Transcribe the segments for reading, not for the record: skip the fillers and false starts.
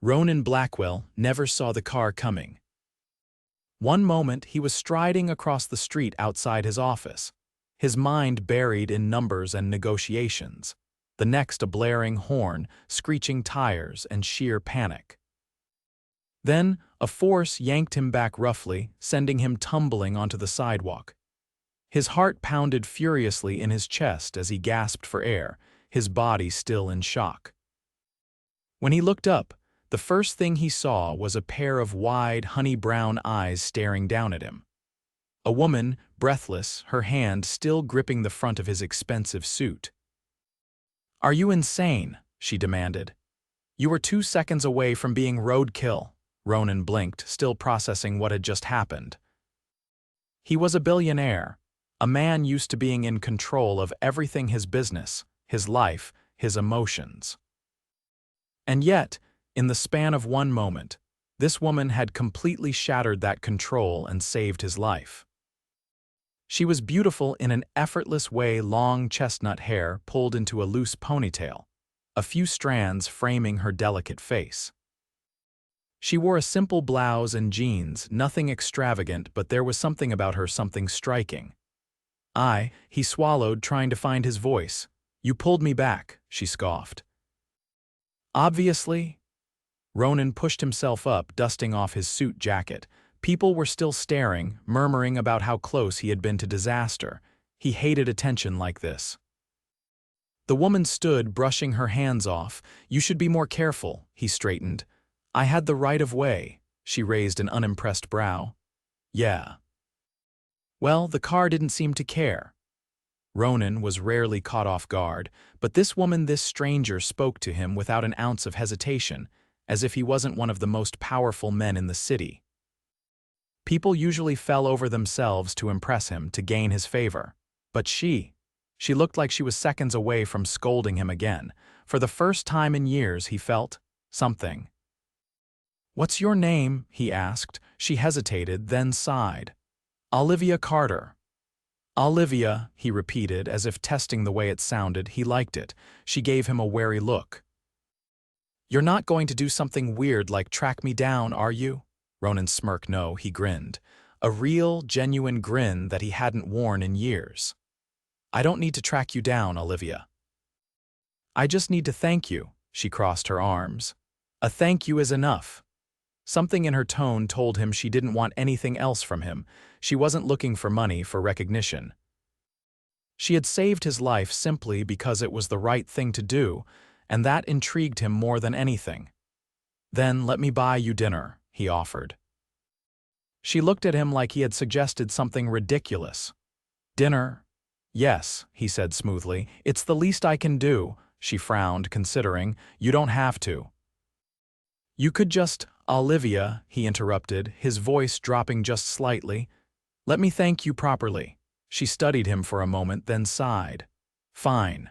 Ronan Blackwell never saw the car coming. One moment he was striding across the street outside his office, his mind buried in numbers and negotiations. The next a blaring horn, screeching tires, and sheer panic. Then a force yanked him back roughly, sending him tumbling onto the sidewalk. His heart pounded furiously in his chest as he gasped for air, his body still in shock. When he looked up, the first thing he saw was a pair of wide, honey-brown eyes staring down at him. A woman, breathless, her hand still gripping the front of his expensive suit. "Are you insane?" she demanded. "You were 2 seconds away from being roadkill." Ronan blinked, still processing what had just happened. He was a billionaire, a man used to being in control of everything: his business, his life, his emotions. And yet, in the span of one moment, this woman had completely shattered that control and saved his life. She was beautiful in an effortless way, long chestnut hair pulled into a loose ponytail, a few strands framing her delicate face. She wore a simple blouse and jeans, nothing extravagant, but there was something about her, something striking. He swallowed, trying to find his voice. "You pulled me back," she scoffed. "Obviously." Ronan pushed himself up, dusting off his suit jacket. People were still staring, murmuring about how close he had been to disaster. He hated attention like this. The woman stood, brushing her hands off. "You should be more careful," he straightened. "I had the right of way." She raised an unimpressed brow. "Yeah." Well, the car didn't seem to care. Ronan was rarely caught off guard, but this woman, this stranger, spoke to him without an ounce of hesitation, as if he wasn't one of the most powerful men in the city. People usually fell over themselves to impress him, to gain his favor. But she looked like she was seconds away from scolding him again. For the first time in years, he felt something. "What's your name?" he asked. She hesitated, then sighed. "Olivia Carter." "Olivia," he repeated, as if testing the way it sounded. He liked it. She gave him a wary look. "You're not going to do something weird like track me down, are you?" Ronan smirked. No, he grinned. A real, genuine grin that he hadn't worn in years. "I don't need to track you down, Olivia. I just need to thank you." She crossed her arms. "A thank you is enough." Something in her tone told him she didn't want anything else from him. She wasn't looking for money, for recognition. She had saved his life simply because it was the right thing to do, and that intrigued him more than anything. "Then let me buy you dinner," he offered. She looked at him like he had suggested something ridiculous. "Dinner? Yes," he said smoothly. "It's the least I can do." She frowned, considering. "You don't have to." "You could just—" "Olivia," he interrupted, his voice dropping just slightly. "Let me thank you properly." She studied him for a moment, then sighed. "Fine.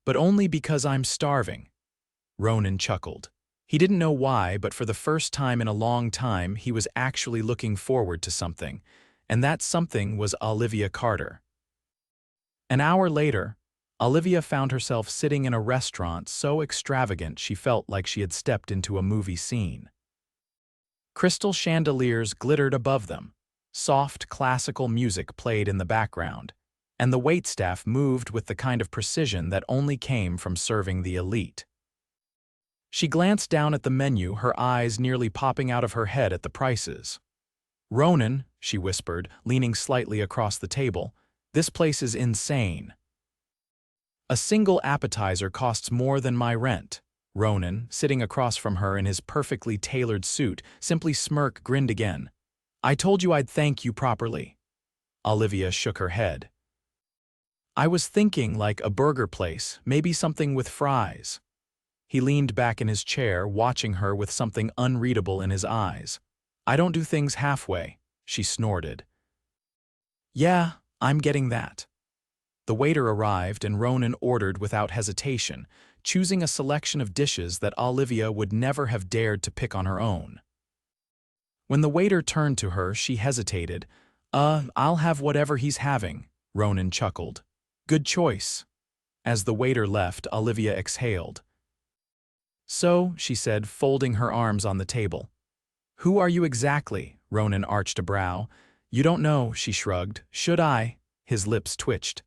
But only because I'm starving." Ronan chuckled. He didn't know why, but for the first time in a long time, he was actually looking forward to something, and that something was Olivia Carter. An hour later, Olivia found herself sitting in a restaurant so extravagant she felt like she had stepped into a movie scene. Crystal chandeliers glittered above them, soft classical music played in the background, and the waitstaff moved with the kind of precision that only came from serving the elite. She glanced down at the menu, her eyes nearly popping out of her head at the prices. "Ronan," she whispered, leaning slightly across the table, "this place is insane. A single appetizer costs more than my rent." Ronan, sitting across from her in his perfectly tailored suit, simply grinned again. "I told you I'd thank you properly." Olivia shook her head. "I was thinking like a burger place, maybe something with fries." He leaned back in his chair, watching her with something unreadable in his eyes. "I don't do things halfway," she snorted. "Yeah, I'm getting that." The waiter arrived, and Ronan ordered without hesitation, choosing a selection of dishes that Olivia would never have dared to pick on her own. When the waiter turned to her, she hesitated. I'll have whatever he's having," Ronan chuckled. "Good choice." As the waiter left, Olivia exhaled. So, she said, folding her arms on the table. Who are you exactly? Ronan arched a brow. You don't know, she shrugged. Should I? His lips twitched.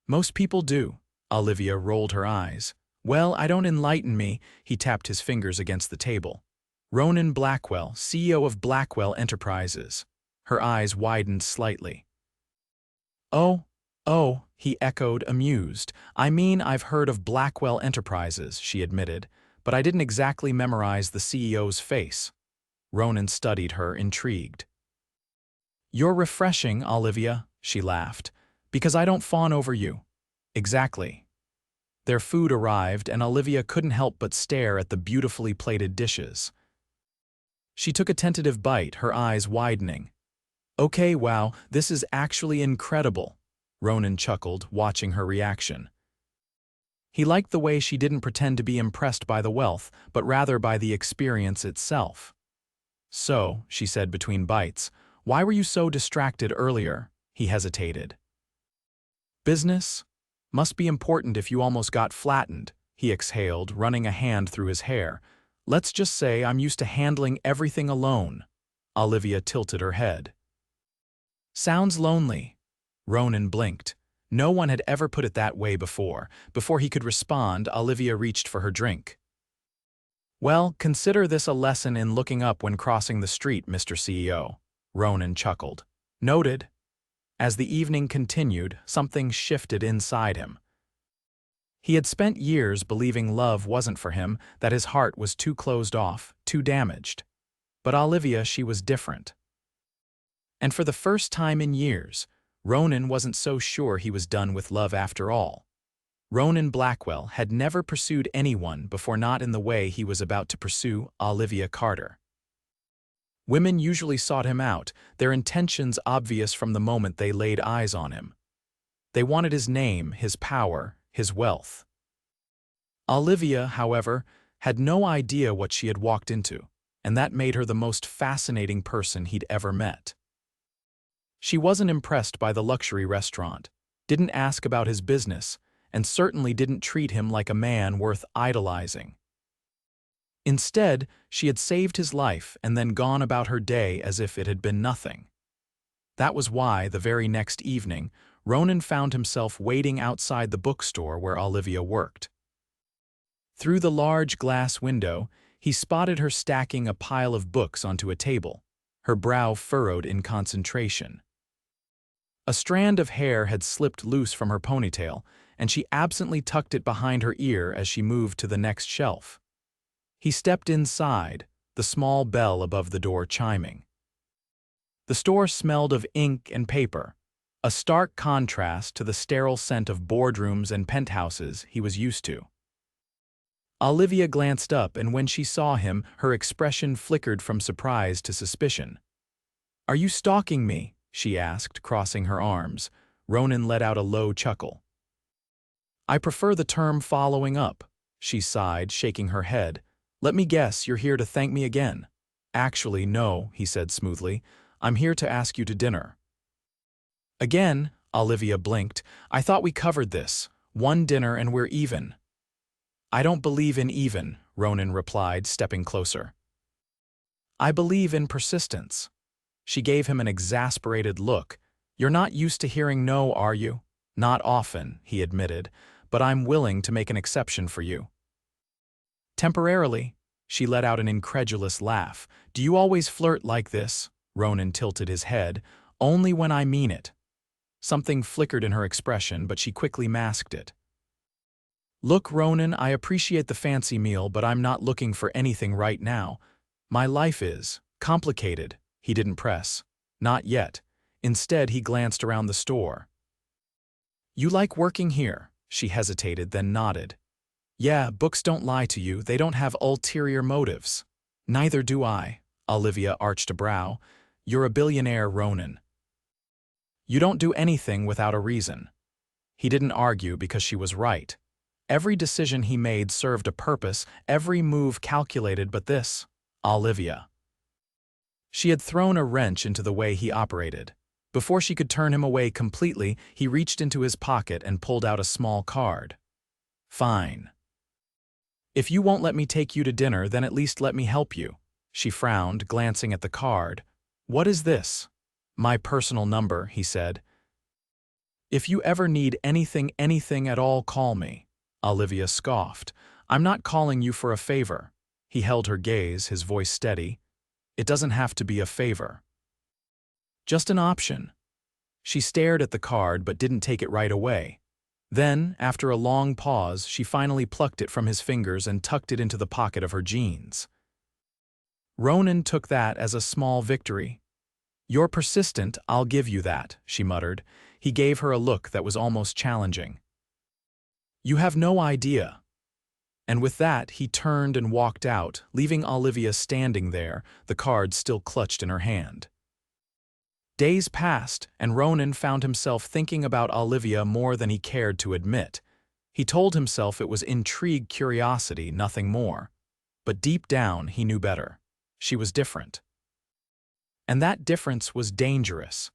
Most people do. Olivia rolled her eyes. Well, I don't enlighten me, he tapped his fingers against the table. Ronan Blackwell, CEO of Blackwell Enterprises. Her eyes widened slightly. Oh, he echoed, amused. I mean, I've heard of Blackwell Enterprises, she admitted, but I didn't exactly memorize the CEO's face. Ronan studied her, intrigued. You're refreshing, Olivia, she laughed, because I don't fawn over you. Exactly. Their food arrived, and Olivia couldn't help but stare at the beautifully plated dishes. She took a tentative bite, her eyes widening. Okay, wow, this is actually incredible, Ronan chuckled, watching her reaction. He liked the way she didn't pretend to be impressed by the wealth, but rather by the experience itself. So, she said between bites, why were you so distracted earlier? He hesitated. Business? Must be important if you almost got flattened, he exhaled, running a hand through his hair. Let's just say I'm used to handling everything alone. Olivia tilted her head. Sounds lonely. Ronan blinked. No one had ever put it that way before. Before he could respond, Olivia reached for her drink. Well, consider this a lesson in looking up when crossing the street, Mr. CEO. Ronan chuckled. Noted. As the evening continued, something shifted inside him. He had spent years believing love wasn't for him, that his heart was too closed off, too damaged. But Olivia, she was different. And for the first time in years, Ronan wasn't so sure he was done with love after all. Ronan Blackwell had never pursued anyone before, not in the way he was about to pursue Olivia Carter. Women usually sought him out, their intentions obvious from the moment they laid eyes on him. They wanted his name, his power, his wealth. Olivia, however, had no idea what she had walked into, and that made her the most fascinating person he'd ever met. She wasn't impressed by the luxury restaurant, didn't ask about his business, and certainly didn't treat him like a man worth idolizing. Instead, she had saved his life and then gone about her day as if it had been nothing. That was why, the very next evening, Ronan found himself waiting outside the bookstore where Olivia worked. Through the large glass window, he spotted her stacking a pile of books onto a table, her brow furrowed in concentration. A strand of hair had slipped loose from her ponytail, and she absently tucked it behind her ear as she moved to the next shelf. He stepped inside, the small bell above the door chiming. The store smelled of ink and paper, a stark contrast to the sterile scent of boardrooms and penthouses he was used to. Olivia glanced up, and when she saw him, her expression flickered from surprise to suspicion. "Are you stalking me?" she asked, crossing her arms. Ronan let out a low chuckle. "I prefer the term following up," she sighed, shaking her head. "Let me guess, you're here to thank me again." "Actually, no," he said smoothly. "I'm here to ask you to dinner." "Again?" Olivia blinked. "I thought we covered this. One dinner and we're even." "I don't believe in even," Ronan replied, stepping closer. "I believe in persistence." She gave him an exasperated look. "You're not used to hearing no, are you?" "Not often," he admitted, "but I'm willing to make an exception for you." "Temporarily?" She let out an incredulous laugh. "Do you always flirt like this?" Ronan tilted his head. "Only when I mean it." Something flickered in her expression, but she quickly masked it. "Look, Ronan, I appreciate the fancy meal, but I'm not looking for anything right now. My life is complicated." He didn't press. "Not yet." Instead, he glanced around the store. "You like working here?" She hesitated, then nodded. "Yeah, books don't lie to you. They don't have ulterior motives." "Neither do I." Olivia arched a brow. "You're a billionaire, Ronan. You don't do anything without a reason." He didn't argue because she was right. Every decision he made served a purpose, every move calculated, but this, Olivia. She had thrown a wrench into the way he operated. Before she could turn him away completely, he reached into his pocket and pulled out a small card. "Fine." If you won't let me take you to dinner, then at least let me help you. She frowned, glancing at the card. What is this? My personal number, he said. If you ever need anything at all, call me. Olivia scoffed. I'm not calling you for a favor. He held her gaze, his voice steady. It doesn't have to be a favor. Just an option. She stared at the card but didn't take it right away. Then, after a long pause, she finally plucked it from his fingers and tucked it into the pocket of her jeans. Ronan took that as a small victory. You're persistent, I'll give you that, she muttered. He gave her a look that was almost challenging. You have no idea. And with that, he turned and walked out, leaving Olivia standing there, the card still clutched in her hand. Days passed, and Ronan found himself thinking about Olivia more than he cared to admit. He told himself it was intrigue, curiosity, nothing more. But deep down, he knew better. She was different. And that difference was dangerous.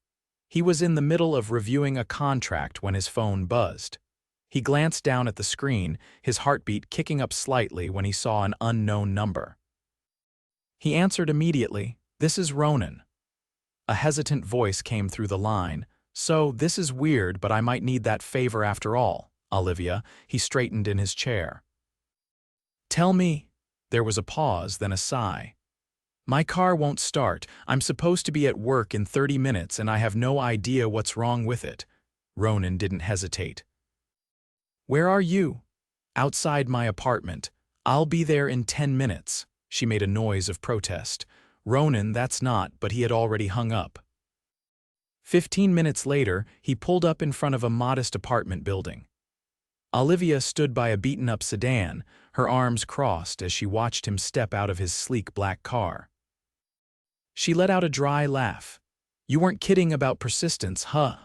He was in the middle of reviewing a contract when his phone buzzed. He glanced down at the screen, his heartbeat kicking up slightly when he saw an unknown number. He answered immediately, "This is Ronan." A hesitant voice came through the line. "So, this is weird, but I might need that favor after all, Olivia." He straightened in his chair. "Tell me." There was a pause, then a sigh. "My car won't start. I'm supposed to be at work in 30 minutes and I have no idea what's wrong with it." Ronan didn't hesitate. "Where are you?" "Outside my apartment. I'll be there in 10 minutes. She made a noise of protest. Ronan, that's not, but he had already hung up. 15 minutes later, he pulled up in front of a modest apartment building. Olivia stood by a beaten-up sedan, her arms crossed as she watched him step out of his sleek black car. She let out a dry laugh. "You weren't kidding about persistence, huh?"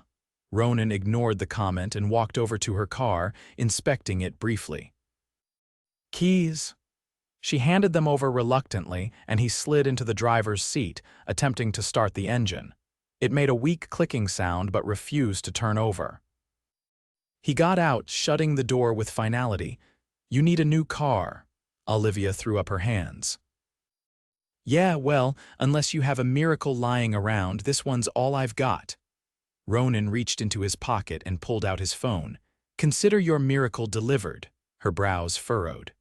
Ronan ignored the comment and walked over to her car, inspecting it briefly. "Keys?" She handed them over reluctantly, and he slid into the driver's seat, attempting to start the engine. It made a weak clicking sound but refused to turn over. He got out, shutting the door with finality. "You need a new car." Olivia threw up her hands. "Yeah, well, unless you have a miracle lying around, this one's all I've got." Ronan reached into his pocket and pulled out his phone. "Consider your miracle delivered." Her brows furrowed.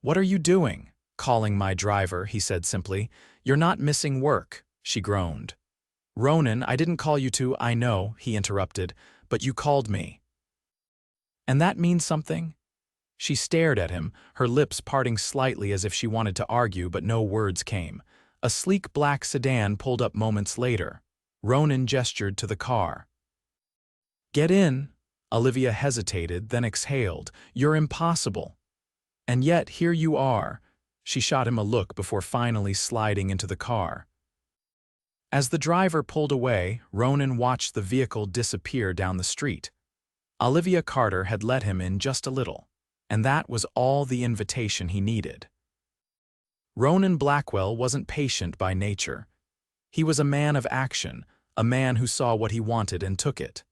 "What are you doing?" "Calling my driver," he said simply. "You're not missing work," she groaned. "Ronan, I didn't call you to." "I know," he interrupted, "but you called me." "And that means something?" She stared at him, her lips parting slightly as if she wanted to argue, but no words came. A sleek black sedan pulled up moments later. Ronan gestured to the car. "Get in." Olivia hesitated, then exhaled. "You're impossible." "And yet, here you are." She shot him a look before finally sliding into the car. As the driver pulled away, Ronan watched the vehicle disappear down the street. Olivia Carter had let him in just a little, and that was all the invitation he needed. Ronan Blackwell wasn't patient by nature. He was a man of action, a man who saw what he wanted and took it.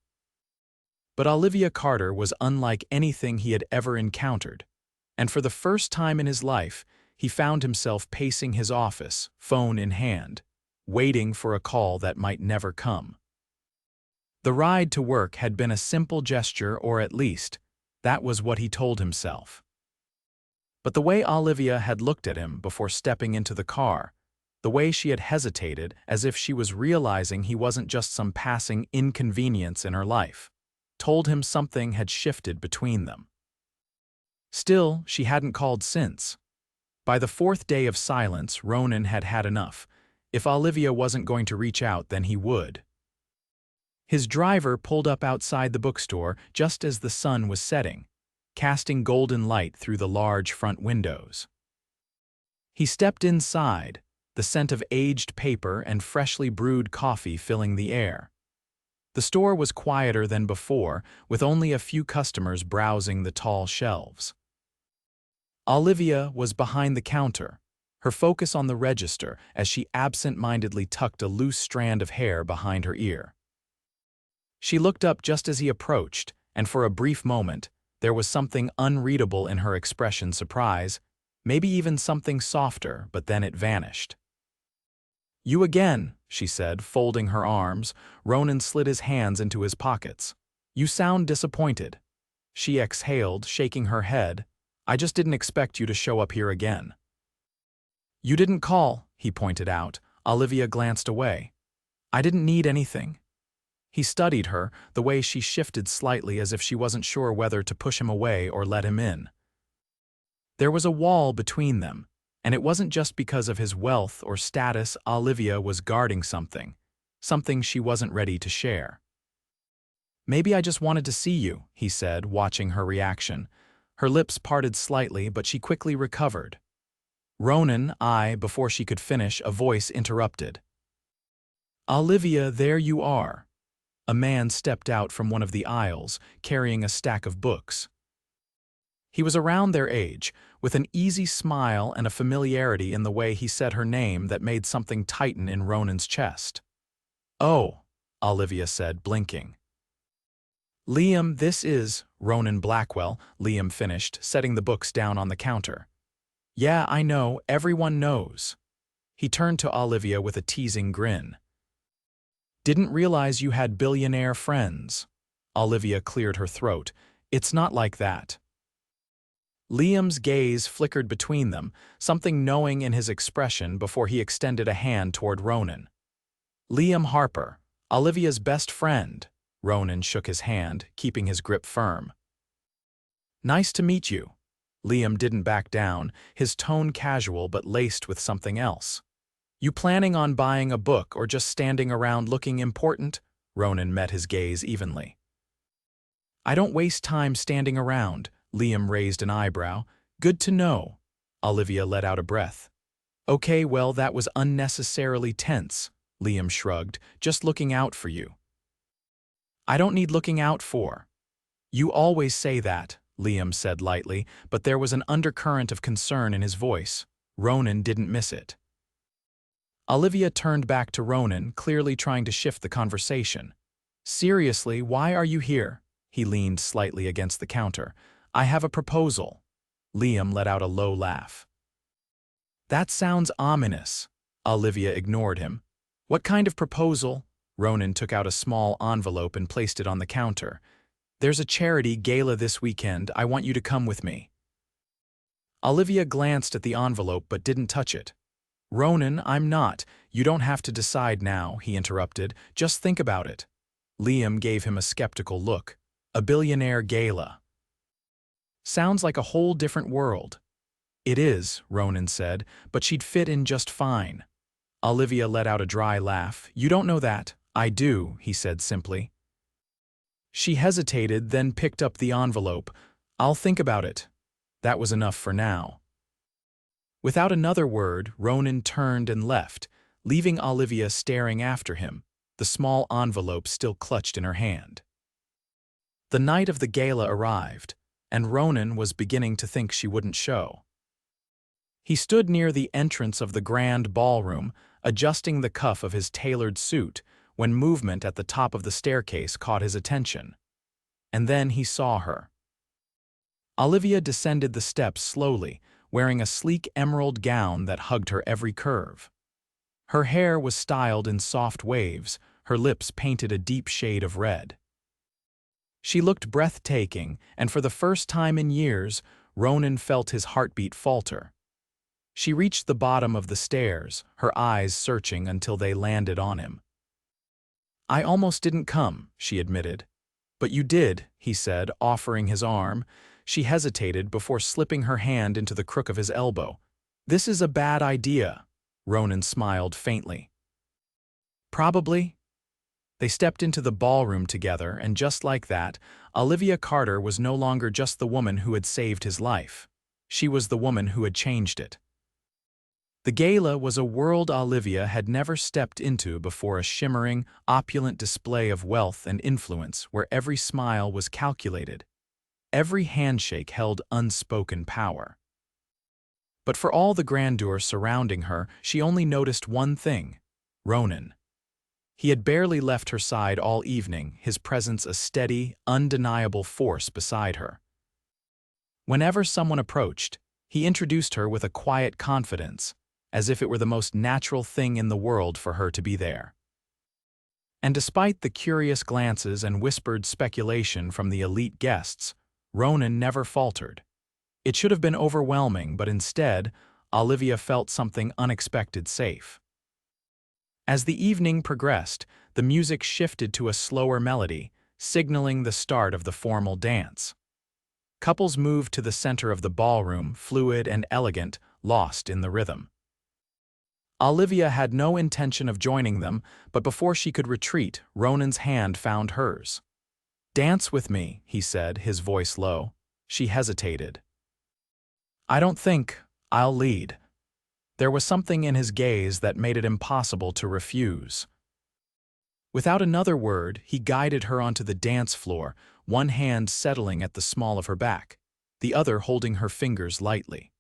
But Olivia Carter was unlike anything he had ever encountered, and for the first time in his life, he found himself pacing his office, phone in hand, waiting for a call that might never come. The ride to work had been a simple gesture, or at least, that was what he told himself. But the way Olivia had looked at him before stepping into the car, the way she had hesitated as if she was realizing he wasn't just some passing inconvenience in her life, told him something had shifted between them. Still, she hadn't called since. By the fourth day of silence, Ronan had had enough. If Olivia wasn't going to reach out, then he would. His driver pulled up outside the bookstore just as the sun was setting, casting golden light through the large front windows. He stepped inside, the scent of aged paper and freshly brewed coffee filling the air. The store was quieter than before, with only a few customers browsing the tall shelves. Olivia was behind the counter, her focus on the register as she absent-mindedly tucked a loose strand of hair behind her ear. She looked up just as he approached, and for a brief moment, There was something unreadable in her expression, surprise, maybe even something softer, but then it vanished. "You again," she said, folding her arms. Ronan slid his hands into his pockets. "You sound disappointed." She exhaled, shaking her head. "I just didn't expect you to show up here again." "You didn't call," he pointed out. Olivia glanced away. "I didn't need anything." He studied her, the way she shifted slightly as if she wasn't sure whether to push him away or let him in. There was a wall between them, and it wasn't just because of his wealth or status. Olivia was guarding something she wasn't ready to share. "Maybe I just wanted to see you," he said, watching her reaction. Her lips parted slightly, but she quickly recovered. "Ronan, before she could finish, a voice interrupted. "Olivia, there you are." A man stepped out from one of the aisles, carrying a stack of books. He was around their age, with an easy smile and a familiarity in the way he said her name that made something tighten in Ronan's chest. "Oh," Olivia said, blinking. "Liam, this is Ronan Blackwell," Liam finished, setting the books down on the counter. "Yeah, I know, everyone knows." He turned to Olivia with a teasing grin. "Didn't realize you had billionaire friends." Olivia cleared her throat. "It's not like that." Liam's gaze flickered between them, something knowing in his expression before he extended a hand toward Ronan. "Liam Harper, Olivia's best friend." Ronan shook his hand, keeping his grip firm. "Nice to meet you." Liam didn't back down, his tone casual but laced with something else. "You planning on buying a book or just standing around looking important?" Ronan met his gaze evenly. "I don't waste time standing around." Liam raised an eyebrow. "Good to know." Olivia let out a breath. "Okay, well, that was unnecessarily tense." Liam shrugged. "Just looking out for you." "I don't need looking out for." "You always say that," Liam said lightly, but there was an undercurrent of concern in his voice. Ronan didn't miss it. Olivia turned back to Ronan, clearly trying to shift the conversation. "Seriously, why are you here?" He leaned slightly against the counter. "I have a proposal." Liam let out a low laugh. "That sounds ominous." Olivia ignored him. "What kind of proposal?" Ronan took out a small envelope and placed it on the counter. "There's a charity gala this weekend. I want you to come with me." Olivia glanced at the envelope but didn't touch it. "Ronan, I'm not. You don't have to decide now," he interrupted. "Just think about it." Liam gave him a skeptical look. "A billionaire gala. Sounds like a whole different world." "It is," Ronan said, "but she'd fit in just fine." Olivia let out a dry laugh. "You don't know that." "I do," he said simply. She hesitated, then picked up the envelope. "I'll think about it." That was enough for now. Without another word, Ronan turned and left, leaving Olivia staring after him, the small envelope still clutched in her hand. The night of the gala arrived, and Ronan was beginning to think she wouldn't show. He stood near the entrance of the grand ballroom, adjusting the cuff of his tailored suit, when movement at the top of the staircase caught his attention. And then he saw her. Olivia descended the steps slowly, wearing a sleek emerald gown that hugged her every curve. Her hair was styled in soft waves, her lips painted a deep shade of red. She looked breathtaking, and for the first time in years, Ronan felt his heartbeat falter. She reached the bottom of the stairs, her eyes searching until they landed on him. "I almost didn't come," she admitted. "But you did," he said, offering his arm. She hesitated before slipping her hand into the crook of his elbow. "This is a bad idea." Ronan smiled faintly. "Probably." They stepped into the ballroom together, and just like that, Olivia Carter was no longer just the woman who had saved his life. She was the woman who had changed it. The gala was a world Olivia had never stepped into before, a shimmering, opulent display of wealth and influence where every smile was calculated. Every handshake held unspoken power. But for all the grandeur surrounding her, she only noticed one thing: Ronan. He had barely left her side all evening, his presence a steady, undeniable force beside her. Whenever someone approached, he introduced her with a quiet confidence, as if it were the most natural thing in the world for her to be there. And despite the curious glances and whispered speculation from the elite guests, Ronan never faltered. It should have been overwhelming, but instead, Olivia felt something unexpected safe. As the evening progressed, the music shifted to a slower melody, signaling the start of the formal dance. Couples moved to the center of the ballroom, fluid and elegant, lost in the rhythm. Olivia had no intention of joining them, but before she could retreat, Ronan's hand found hers. "Dance with me," he said, his voice low. She hesitated. "I don't think I'll lead." There was something in his gaze that made it impossible to refuse. Without another word, he guided her onto the dance floor, one hand settling at the small of her back, the other holding her fingers lightly.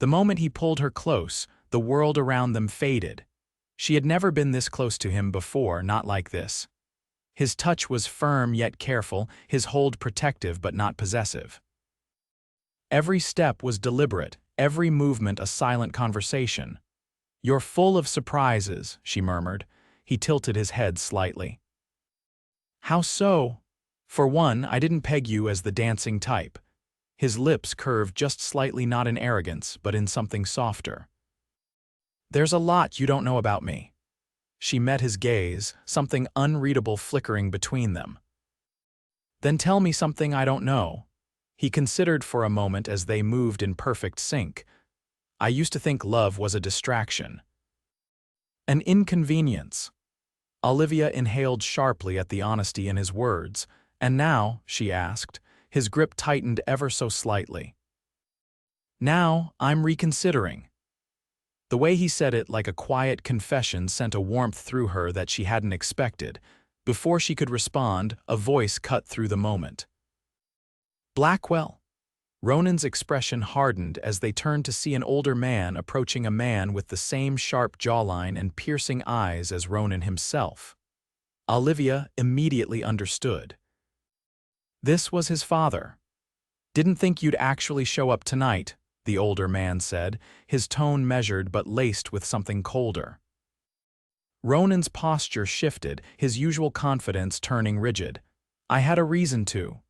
The moment he pulled her close, the world around them faded. She had never been this close to him before, not like this. His touch was firm yet careful, his hold protective but not possessive. Every step was deliberate, every movement a silent conversation. "You're full of surprises," she murmured. He tilted his head slightly. "How so?" "For one, I didn't peg you as the dancing type." His lips curved just slightly, not in arrogance, but in something softer. "There's a lot you don't know about me." She met his gaze, something unreadable flickering between them. "Then tell me something I don't know." He considered for a moment as they moved in perfect sync. "I used to think love was a distraction. An inconvenience." Olivia inhaled sharply at the honesty in his words. "And now," she asked, his grip tightened ever so slightly. "Now, I'm reconsidering." The way he said it, like a quiet confession, sent a warmth through her that she hadn't expected. Before she could respond, a voice cut through the moment. "Blackwell." Ronan's expression hardened as they turned to see an older man approaching a man with the same sharp jawline and piercing eyes as Ronan himself. Olivia immediately understood. This was his father. "Didn't think you'd actually show up tonight," the older man said, his tone measured but laced with something colder. Ronan's posture shifted, his usual confidence turning rigid. "I had a reason to."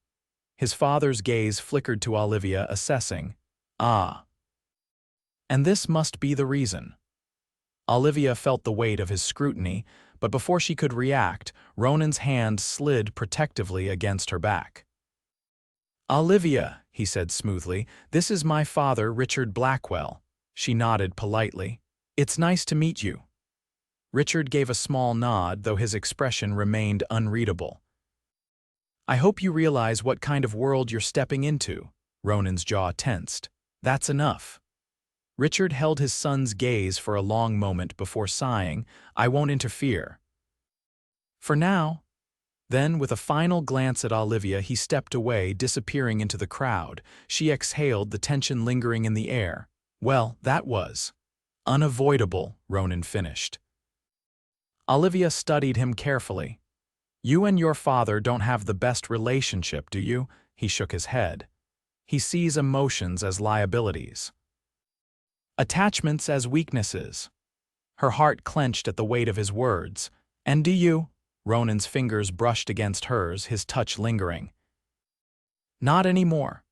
His father's gaze flickered to Olivia, assessing. "Ah. And this must be the reason." Olivia felt the weight of his scrutiny, but before she could react, Ronan's hand slid protectively against her back. "Olivia," he said smoothly, "this is my father, Richard Blackwell." She nodded politely. "It's nice to meet you." Richard gave a small nod, though his expression remained unreadable. "I hope you realize what kind of world you're stepping into." Ronan's jaw tensed. "That's enough." Richard held his son's gaze for a long moment before sighing. "I won't interfere." "For now." Then, with a final glance at Olivia, he stepped away, disappearing into the crowd. She exhaled, the tension lingering in the air. "Well, that was unavoidable," Ronan finished. Olivia studied him carefully. "You and your father don't have the best relationship, do you?" He shook his head. "He sees emotions as liabilities. Attachments as weaknesses." Her heart clenched at the weight of his words. "And do you?" Ronan's fingers brushed against hers, his touch lingering. "Not anymore."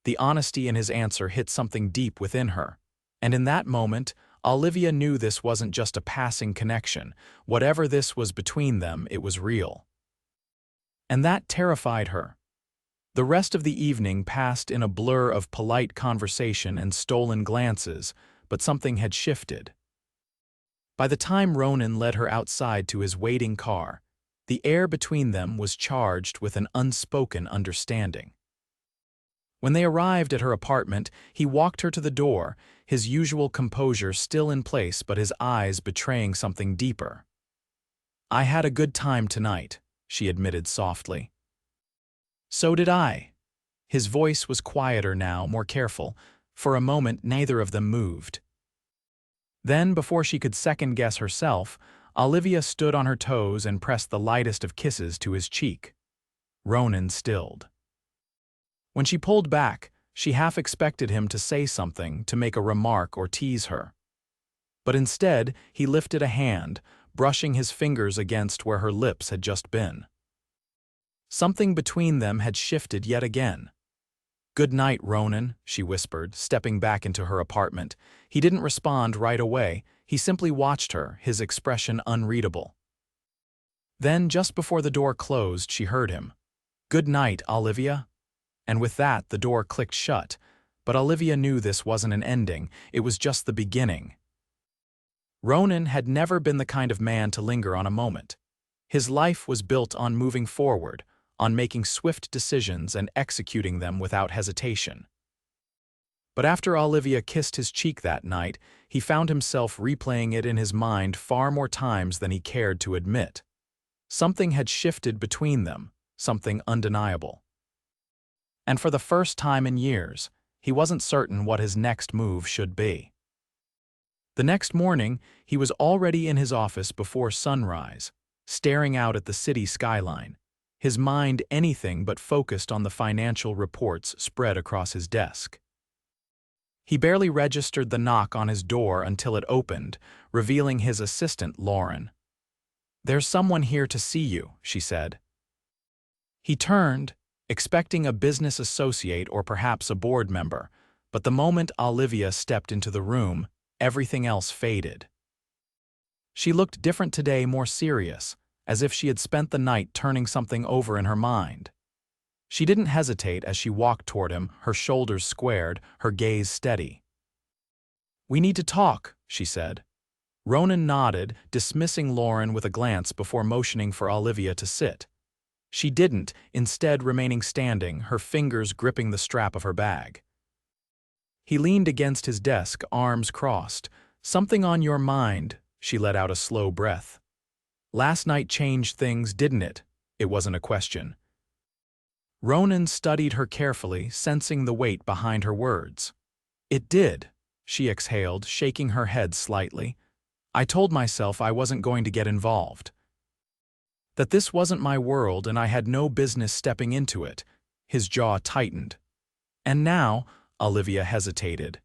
The honesty in his answer hit something deep within her. And in that moment, Olivia knew this wasn't just a passing connection. Whatever this was between them, it was real. And that terrified her. The rest of the evening passed in a blur of polite conversation and stolen glances, but something had shifted. By the time Ronan led her outside to his waiting car, the air between them was charged with an unspoken understanding. When they arrived at her apartment, he walked her to the door, his usual composure still in place but his eyes betraying something deeper. "I had a good time tonight," she admitted softly. "So did I." His voice was quieter now, more careful. For a moment, neither of them moved. Then, before she could second-guess herself, Olivia stood on her toes and pressed the lightest of kisses to his cheek. Ronan stilled. When she pulled back, she half expected him to say something, to make a remark or tease her. But instead, he lifted a hand, brushing his fingers against where her lips had just been. Something between them had shifted yet again. "Good night, Ronan," she whispered, stepping back into her apartment. He didn't respond right away, he simply watched her, his expression unreadable. Then, just before the door closed, she heard him. "Good night, Olivia." And with that, the door clicked shut, but Olivia knew this wasn't an ending, it was just the beginning. Ronan had never been the kind of man to linger on a moment. His life was built on moving forward, on making swift decisions and executing them without hesitation. But after Olivia kissed his cheek that night, he found himself replaying it in his mind far more times than he cared to admit. Something had shifted between them, something undeniable. And for the first time in years, he wasn't certain what his next move should be. The next morning, he was already in his office before sunrise, staring out at the city skyline, his mind anything but focused on the financial reports spread across his desk. He barely registered the knock on his door until it opened, revealing his assistant, Lauren. "There's someone here to see you," she said. He turned, expecting a business associate or perhaps a board member, but the moment Olivia stepped into the room, everything else faded. She looked different today, more serious, as if she had spent the night turning something over in her mind. She didn't hesitate as she walked toward him, her shoulders squared, her gaze steady. "We need to talk," she said. Ronan nodded, dismissing Lauren with a glance before motioning for Olivia to sit. She didn't, instead remaining standing, her fingers gripping the strap of her bag. He leaned against his desk, arms crossed. "Something on your mind," she let out a slow breath. "Last night changed things, didn't it?" It wasn't a question. Ronan studied her carefully, sensing the weight behind her words. "It did," she exhaled, shaking her head slightly. "I told myself I wasn't going to get involved. That this wasn't my world and I had no business stepping into it." His jaw tightened. "And now," Olivia hesitated.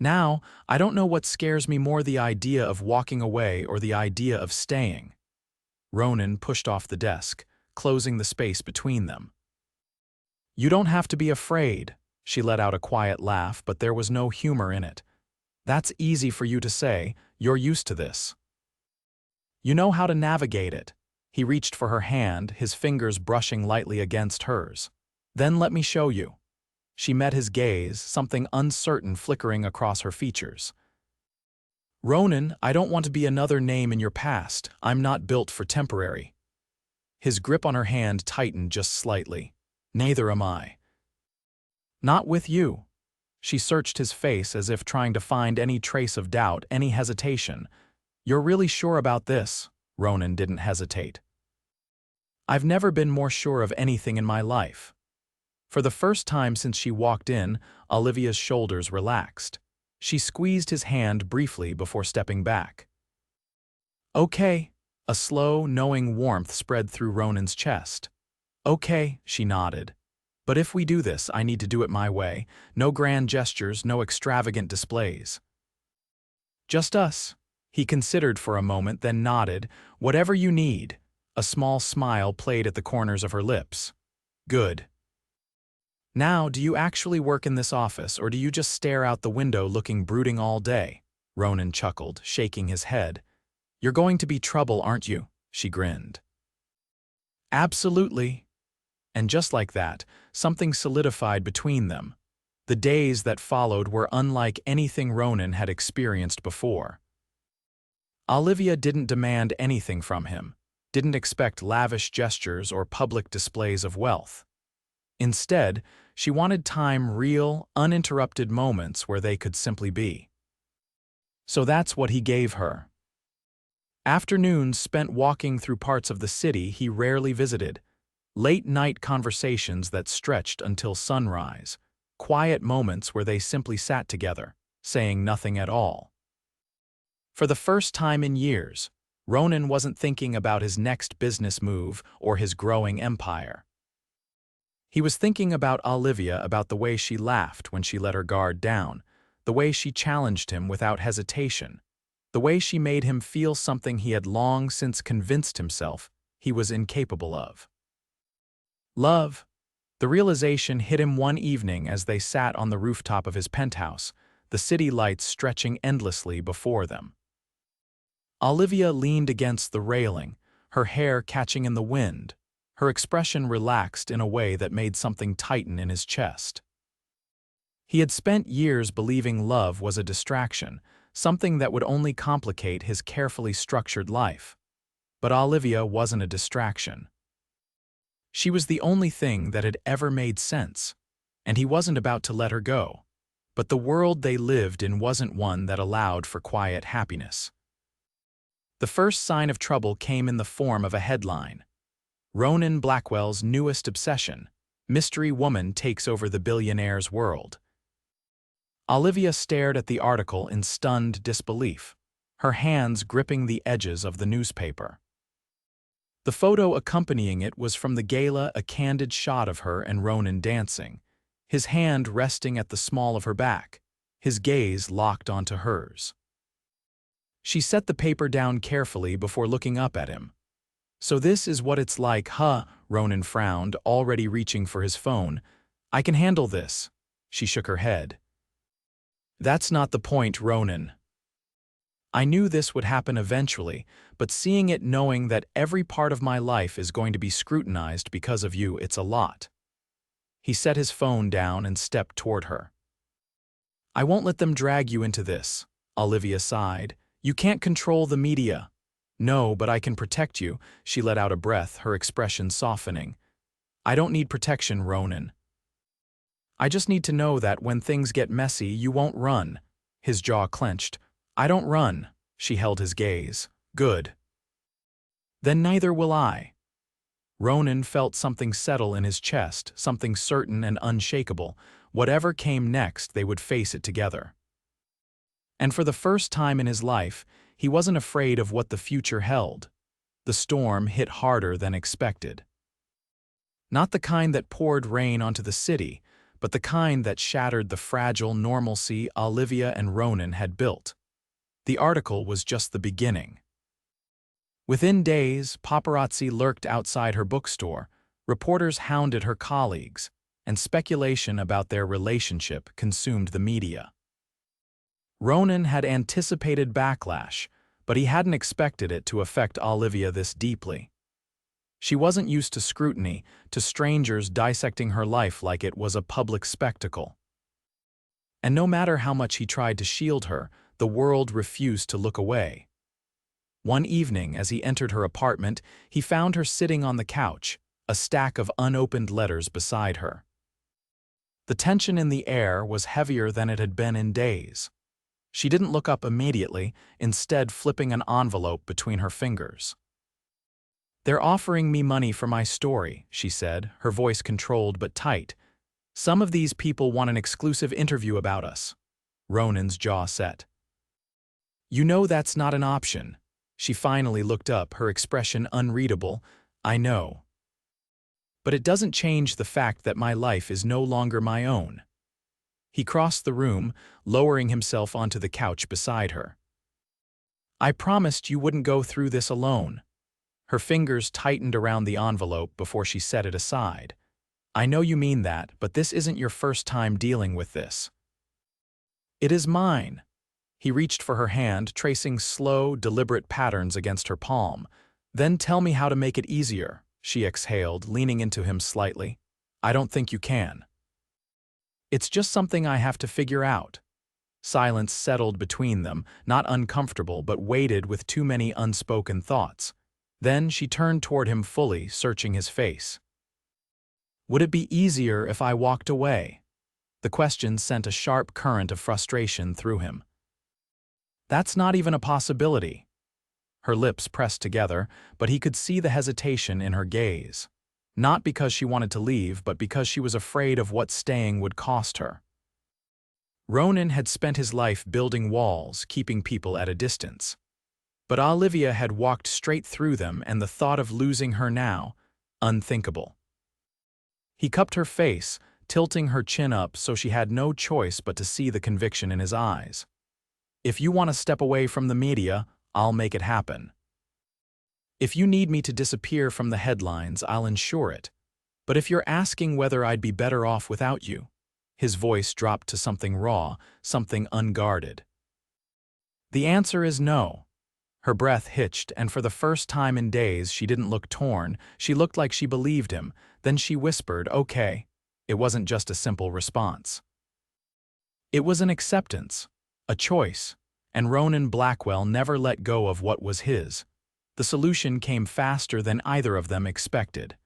"Now, I don't know what scares me more, the idea of walking away or the idea of staying." Ronan pushed off the desk, closing the space between them. "You don't have to be afraid." She let out a quiet laugh, but there was no humor in it. "That's easy for you to say, you're used to this. You know how to navigate it." He reached for her hand, his fingers brushing lightly against hers. "Then let me show you." She met his gaze, something uncertain flickering across her features. "Ronan, I don't want to be another name in your past. I'm not built for temporary." His grip on her hand tightened just slightly. "Neither am I." "Not with you." She searched his face as if trying to find any trace of doubt, any hesitation. "You're really sure about this?" Ronan didn't hesitate. "I've never been more sure of anything in my life." For the first time since she walked in, Olivia's shoulders relaxed. She squeezed his hand briefly before stepping back. "Okay." A slow, knowing warmth spread through Ronan's chest. "Okay," she nodded. "But if we do this, I need to do it my way. No grand gestures, no extravagant displays. Just us." He considered for a moment, then nodded. "Whatever you need." A small smile played at the corners of her lips. "Good. Now, do you actually work in this office, or do you just stare out the window looking brooding all day?" Ronan chuckled, shaking his head. "You're going to be trouble, aren't you?" She grinned. "Absolutely." And just like that, something solidified between them. The days that followed were unlike anything Ronan had experienced before. Olivia didn't demand anything from him, didn't expect lavish gestures or public displays of wealth. Instead, she wanted time, real, uninterrupted moments where they could simply be. So that's what he gave her. Afternoons spent walking through parts of the city he rarely visited, late-night conversations that stretched until sunrise, quiet moments where they simply sat together, saying nothing at all. For the first time in years, Ronan wasn't thinking about his next business move or his growing empire. He was thinking about Olivia, about the way she laughed when she let her guard down, the way she challenged him without hesitation, the way she made him feel something he had long since convinced himself he was incapable of. Love. The realization hit him one evening as they sat on the rooftop of his penthouse, the city lights stretching endlessly before them. Olivia leaned against the railing, her hair catching in the wind, her expression relaxed in a way that made something tighten in his chest. He had spent years believing love was a distraction, something that would only complicate his carefully structured life. But Olivia wasn't a distraction. She was the only thing that had ever made sense, and he wasn't about to let her go. But the world they lived in wasn't one that allowed for quiet happiness. The first sign of trouble came in the form of a headline. Ronan Blackwell's newest obsession, mystery woman takes over the billionaire's world. Olivia stared at the article in stunned disbelief, her hands gripping the edges of the newspaper. The photo accompanying it was from the gala, a candid shot of her and Ronan dancing, his hand resting at the small of her back, his gaze locked onto hers. She set the paper down carefully before looking up at him. "So this is what it's like, huh?" Ronan frowned, already reaching for his phone. "I can handle this." She shook her head. "That's not the point, Ronan. I knew this would happen eventually, but seeing it, knowing that every part of my life is going to be scrutinized because of you, it's a lot." He set his phone down and stepped toward her. "I won't let them drag you into this," Olivia sighed. "You can't control the media." "No, but I can protect you," she let out a breath, her expression softening. "I don't need protection, Ronan. I just need to know that when things get messy, you won't run." His jaw clenched. "I don't run." She held his gaze. "Good. Then neither will I." Ronan felt something settle in his chest, something certain and unshakable. Whatever came next, they would face it together. And for the first time in his life, he wasn't afraid of what the future held. The storm hit harder than expected. Not the kind that poured rain onto the city, but the kind that shattered the fragile normalcy Olivia and Ronan had built. The article was just the beginning. Within days, paparazzi lurked outside her bookstore, reporters hounded her colleagues, and speculation about their relationship consumed the media. Ronan had anticipated backlash, but he hadn't expected it to affect Olivia this deeply. She wasn't used to scrutiny, to strangers dissecting her life like it was a public spectacle. And no matter how much he tried to shield her, the world refused to look away. One evening, as he entered her apartment, he found her sitting on the couch, a stack of unopened letters beside her. The tension in the air was heavier than it had been in days. She didn't look up immediately, instead flipping an envelope between her fingers. "They're offering me money for my story," she said, her voice controlled but tight. "Some of these people want an exclusive interview about us." Ronan's jaw set. "You know that's not an option." She finally looked up, her expression unreadable. "I know. But it doesn't change the fact that my life is no longer my own." He crossed the room, lowering himself onto the couch beside her. "I promised you wouldn't go through this alone." Her fingers tightened around the envelope before she set it aside. "I know you mean that, but this isn't your first time dealing with this." "It is mine." He reached for her hand, tracing slow, deliberate patterns against her palm. "Then tell me how to make it easier," she exhaled, leaning into him slightly. "I don't think you can." "It's just something I have to figure out." Silence settled between them, not uncomfortable but weighted with too many unspoken thoughts. Then she turned toward him fully, searching his face. "Would it be easier if I walked away?" The question sent a sharp current of frustration through him. "That's not even a possibility." Her lips pressed together, but he could see the hesitation in her gaze. Not because she wanted to leave, but because she was afraid of what staying would cost her. Ronan had spent his life building walls, keeping people at a distance. But Olivia had walked straight through them, and the thought of losing her now, unthinkable. He cupped her face, tilting her chin up so she had no choice but to see the conviction in his eyes. If you want to step away from the media, I'll make it happen. If you need me to disappear from the headlines, I'll ensure it. But if you're asking whether I'd be better off without you, his voice dropped to something raw, something unguarded. The answer is no. Her breath hitched, and for the first time in days she didn't look torn, she looked like she believed him. Then she whispered, "Okay." It wasn't just a simple response. It was an acceptance, a choice, and Ronan Blackwell never let go of what was his. The solution came faster than either of them expected.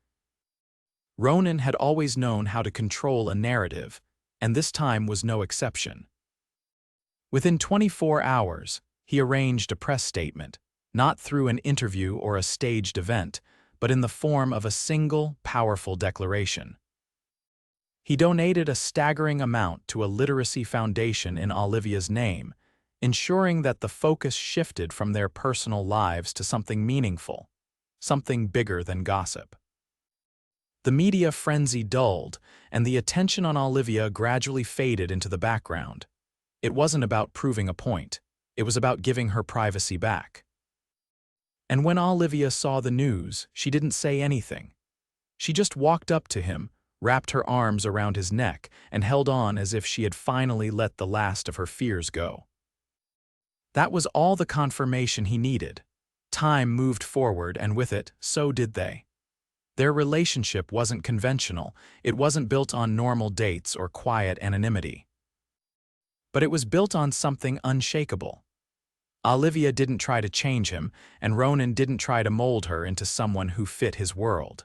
Ronan had always known how to control a narrative, and this time was no exception. Within 24 hours, he arranged a press statement, not through an interview or a staged event, but in the form of a single, powerful declaration. He donated a staggering amount to a literacy foundation in Olivia's name, ensuring that the focus shifted from their personal lives to something meaningful, something bigger than gossip. The media frenzy dulled, and the attention on Olivia gradually faded into the background. It wasn't about proving a point. It was about giving her privacy back. And when Olivia saw the news, she didn't say anything. She just walked up to him, wrapped her arms around his neck, and held on as if she had finally let the last of her fears go. That was all the confirmation he needed. Time moved forward, and with it, so did they. Their relationship wasn't conventional. It wasn't built on normal dates or quiet anonymity. But it was built on something unshakable. Olivia didn't try to change him, and Ronan didn't try to mold her into someone who fit his world.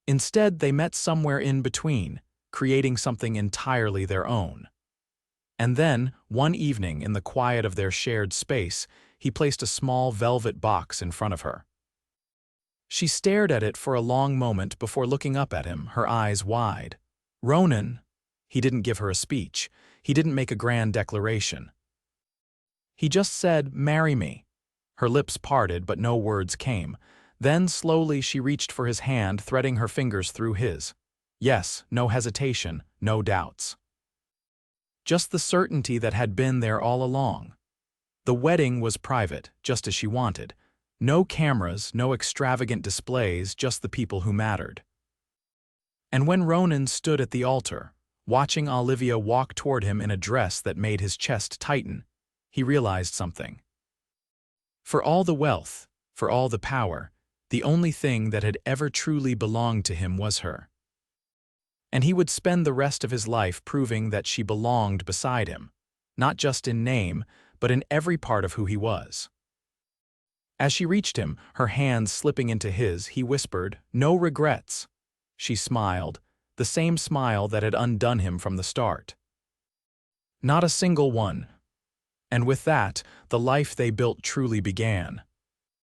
Instead, they met somewhere in between, creating something entirely their own. And then, one evening in the quiet of their shared space, he placed a small velvet box in front of her. She stared at it for a long moment before looking up at him, her eyes wide. "Ronan." He didn't give her a speech. He didn't make a grand declaration. He just said, "Marry me." Her lips parted, but no words came. Then, slowly, she reached for his hand, threading her fingers through his. Yes, no hesitation, no doubts. Just the certainty that had been there all along. The wedding was private, just as she wanted. No cameras, no extravagant displays, just the people who mattered. And when Ronan stood at the altar, watching Olivia walk toward him in a dress that made his chest tighten, he realized something. For all the wealth, for all the power, the only thing that had ever truly belonged to him was her. And he would spend the rest of his life proving that she belonged beside him, not just in name, but in every part of who he was. As she reached him, her hands slipping into his, he whispered, "No regrets." She smiled, the same smile that had undone him from the start. Not a single one. And with that, the life they built truly began.